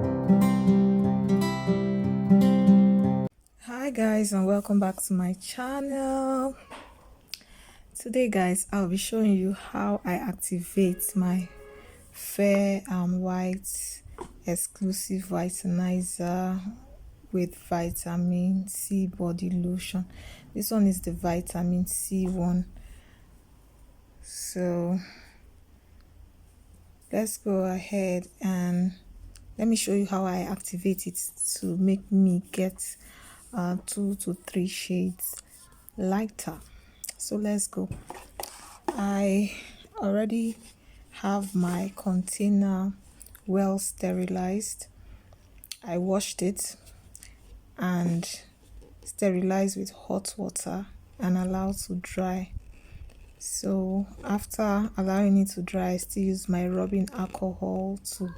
Hi guys, and welcome back to my channel. Today guys, I'll be showing you how I activate my Fair and White exclusive whitenizer with vitamin C body lotion. This one is the vitamin C one. So let's go ahead and let me show you how I activate it to make me get 2 to 3 shades lighter. So let's go. I already have my container well sterilized. I washed it and sterilized with hot water and allowed to dry. So after allowing it to dry, I still use my rubbing alcohol to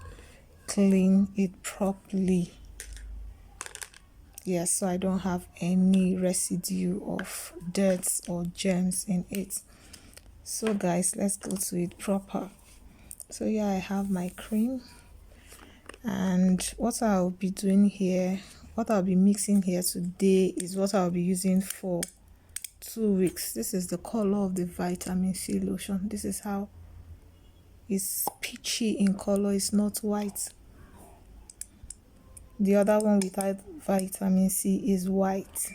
clean it properly. Yes, so I don't have any residue of dirt or germs in it. So guys, let's go to it proper. So yeah, I have my cream, and what I'll be doing here, what I'll be mixing here today is what I'll be using for 2 weeks. This is the color of the vitamin C lotion. This is how it's peachy in color, it's not white. The other one without vitamin C is white,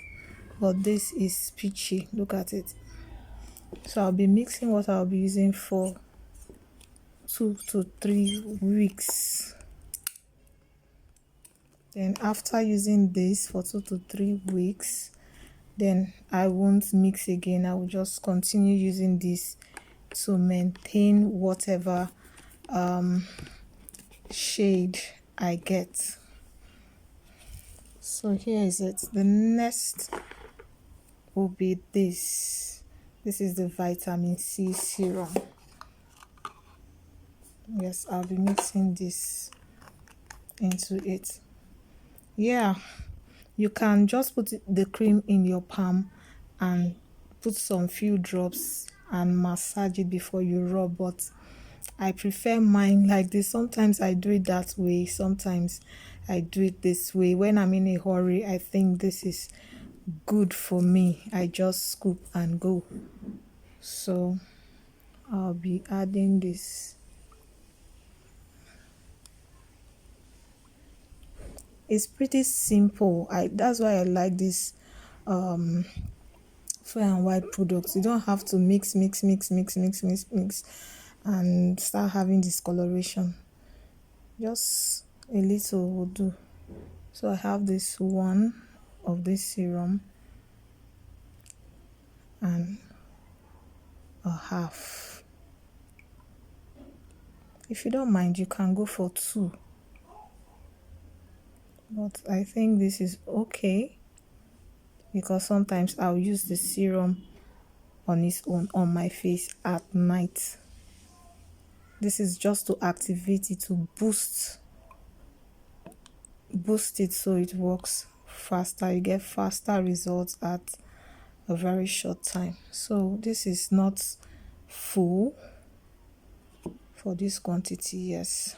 but this is peachy. Look at it. So I'll be mixing what I'll be using for 2 to 3 weeks. Then after using this for 2 to 3 weeks, then I won't mix again. I will just continue using this to maintain whatever shade I get. So here is it. The next will be this. This is the vitamin C serum. Yes, I'll be mixing this into it. Yeah, you can just put the cream in your palm and put some few drops and massage it before you rub, but I prefer mine like this. Sometimes I do it that way, sometimes I do it this way. When I'm in a hurry, I think this is good for me. I just scoop and go. So I'll be adding this. It's pretty simple. That's why I like this Fair and White products. You don't have to mix and start having discoloration. Just a little will do. So I have this one of this serum and a half. If you don't mind, you can go for 2, but I think this is okay because sometimes I'll use the serum on its own on my face at night. This is just to activate it, to boost it so it works faster. You get faster results at a very short time. So this is not full for this quantity, yes.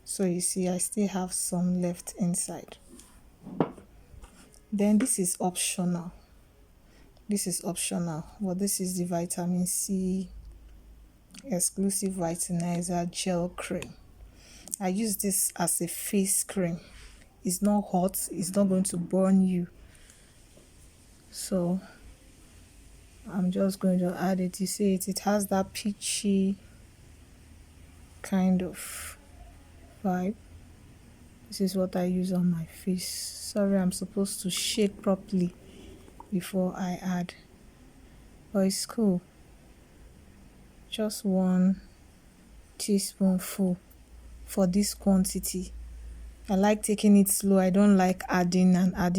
So you see, I still have some left inside. Then this is optional. This is optional, but this is the vitamin C exclusive whitenizer gel cream. I use this as a face cream. It's not hot, it's not going to burn you. So I'm just going to add it. You see it has that peachy kind of vibe. This is what I use on my face. Sorry, I'm supposed to shake properly before I add, but it's cool. Just 1 teaspoonful for this quantity. I like taking it slow. I don't like adding and at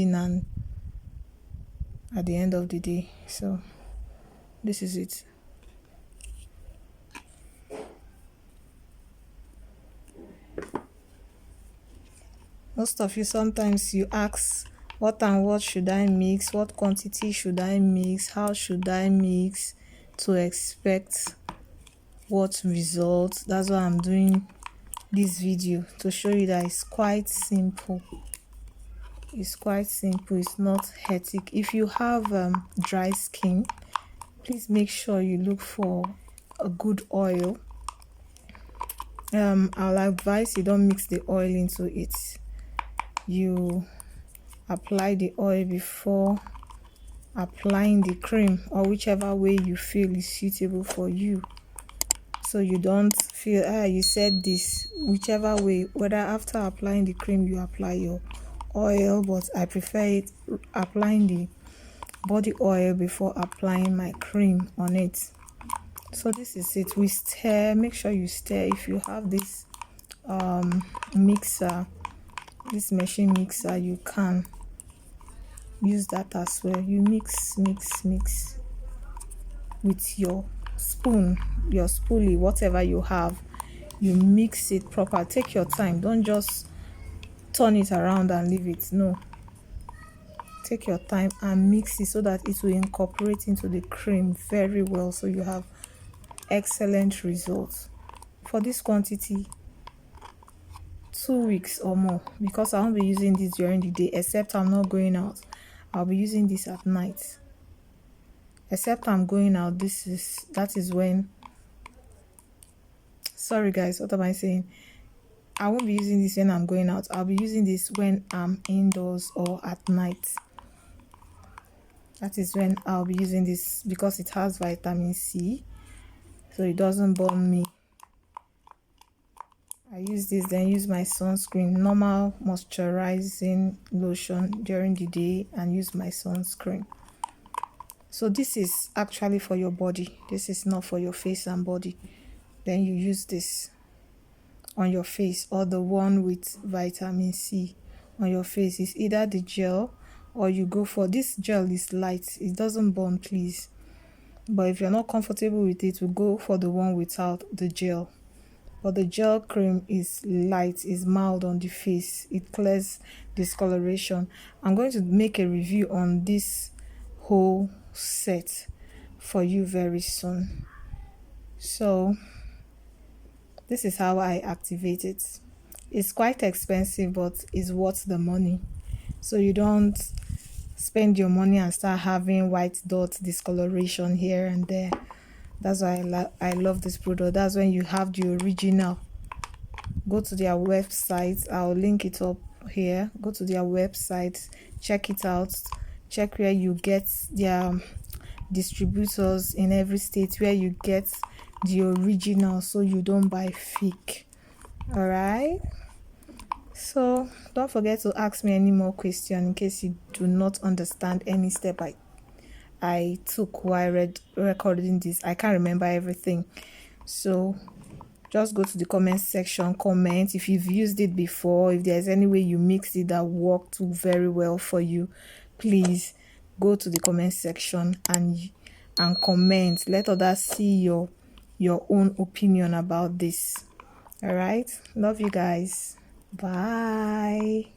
the end of the day. So this is it. Most of you, sometimes you ask, what and what should I mix? What quantity should I mix? How should I mix to expect what results. That's why I'm doing this video, to show you that it's quite simple. It's quite simple, it's not hectic. If you have dry skin, please make sure you look for a good oil. I'll advise you don't mix the oil into it. You apply the oil before applying the cream, or whichever way you feel is suitable for you, so you don't feel you said this. Whichever way, whether after applying the cream you apply your oil, but I prefer it applying the body oil before applying my cream on it. So this is it. We stir. Make sure you stir. If you have this mixer, this machine mixer, you can use that as well. You mix with your spoon, your spoolie, whatever you have. You mix it proper. Take your time. Don't just turn it around and leave it. No, take your time and mix it so that it will incorporate into the cream very well, so you have excellent results. For this quantity, 2 weeks or more, because I won't be using this during the day, except I'm not going out. I'll be using this at night. Except I'm going out, that is when, sorry guys, what am I saying? I won't be using this when I'm going out. I'll be using this when I'm indoors or at night. That is when I'll be using this, because it has vitamin C, so it doesn't burn me. I use this, then use my sunscreen, normal moisturizing lotion during the day, and use my sunscreen. So this is actually for your body. This is not for your face and body. Then you use this on your face, or the one with vitamin C on your face. It's either the gel, or you go for this gel. Is light, it doesn't burn, please. But if you're not comfortable with it, we'll go for the one without the gel. But the gel cream is light, is mild on the face, it clears discoloration. I'm going to make a review on this whole set for you very soon. So this is how I activate it. It's quite expensive, but it's worth the money, so you don't spend your money and start having white dot discoloration here and there. That's why I love this product. That's when you have the original. Go to their website, I'll link it up here. Go to their website, check it out, check where you get their distributors in every state, where you get the original, so you don't buy fake. All right, so don't forget to ask me any more questions in case you do not understand any step I took while recording this. I can't remember everything, so just go to the comment section, comment if you've used it before, if there's any way you mixed it that worked very well for you. Please go to the comment section and comment. Let others see your own opinion about this. All right, love you guys. Bye.